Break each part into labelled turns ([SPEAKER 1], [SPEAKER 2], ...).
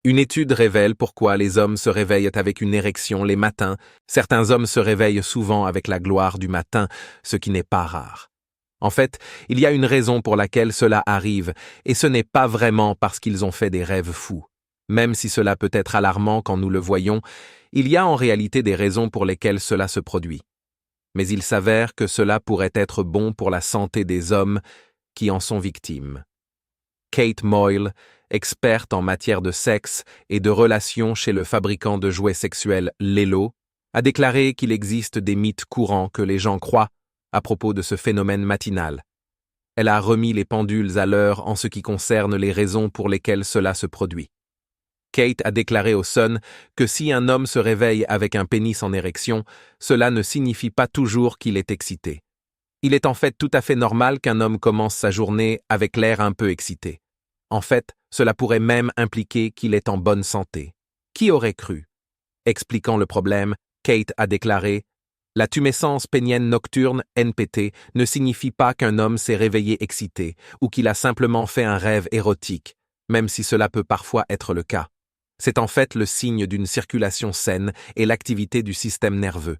[SPEAKER 1] Une étude révèle pourquoi les hommes se réveillent avec une érection les matins. Certains hommes se réveillent souvent avec la gloire du matin, ce qui n'est pas rare. En fait, il y a une raison pour laquelle cela arrive, et ce n'est pas vraiment parce qu'ils ont fait des rêves fous. Même si cela peut être alarmant quand nous le voyons, il y a en réalité des raisons pour lesquelles cela se produit. Mais il s'avère que cela pourrait être bon pour la santé des hommes qui en sont victimes. Kate Moyle, experte en matière de sexe et de relations chez le fabricant de jouets sexuels Lelo, a déclaré qu'il existe des mythes courants que les gens croient à propos de ce phénomène matinal. Elle a remis les pendules à l'heure en ce qui concerne les raisons pour lesquelles cela se produit. Kate a déclaré au Sun que si un homme se réveille avec un pénis en érection, cela ne signifie pas toujours qu'il est excité. Il est en fait tout à fait normal qu'un homme commence sa journée avec l'air un peu excité. En fait, cela pourrait même impliquer qu'il est en bonne santé. Qui aurait cru? Expliquant le problème, Kate a déclaré « La tumescence pénienne nocturne, NPT, ne signifie pas qu'un homme s'est réveillé excité ou qu'il a simplement fait un rêve érotique, même si cela peut parfois être le cas. C'est en fait le signe d'une circulation saine et l'activité du système nerveux.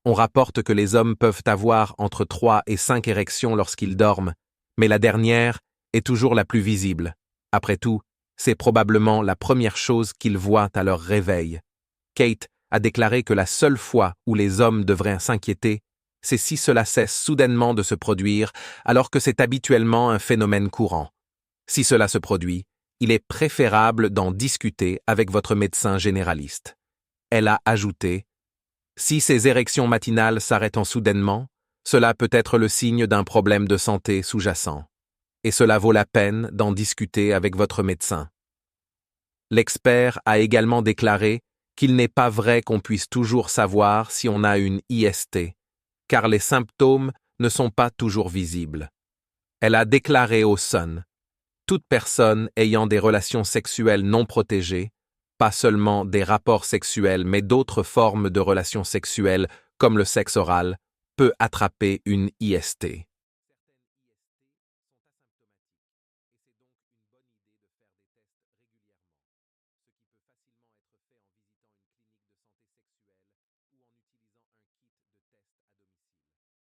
[SPEAKER 1] On rapporte que les hommes peuvent avoir entre 3 et 5 érections lorsqu'ils dorment, mais la dernière est toujours la plus visible. Après tout, c'est probablement la première chose qu'ils voient à leur réveil. Kate a déclaré que la seule fois où les hommes devraient s'inquiéter, c'est si cela cesse soudainement de se produire, alors que c'est habituellement un phénomène courant. Si cela se produit, il est préférable d'en discuter avec votre médecin généraliste. Elle a ajouté « Si ces érections matinales s'arrêtent soudainement, cela peut être le signe d'un problème de santé sous-jacent. Et cela vaut la peine d'en discuter avec votre médecin. » L'expert a également déclaré qu'il n'est pas vrai qu'on puisse toujours savoir si on a une IST, car les symptômes ne sont pas toujours visibles. Elle a déclaré au Sun « Toute personne ayant des relations sexuelles non protégées, pas seulement des rapports sexuels mais d'autres formes de relations sexuelles comme le sexe oral, peut attraper une IST. »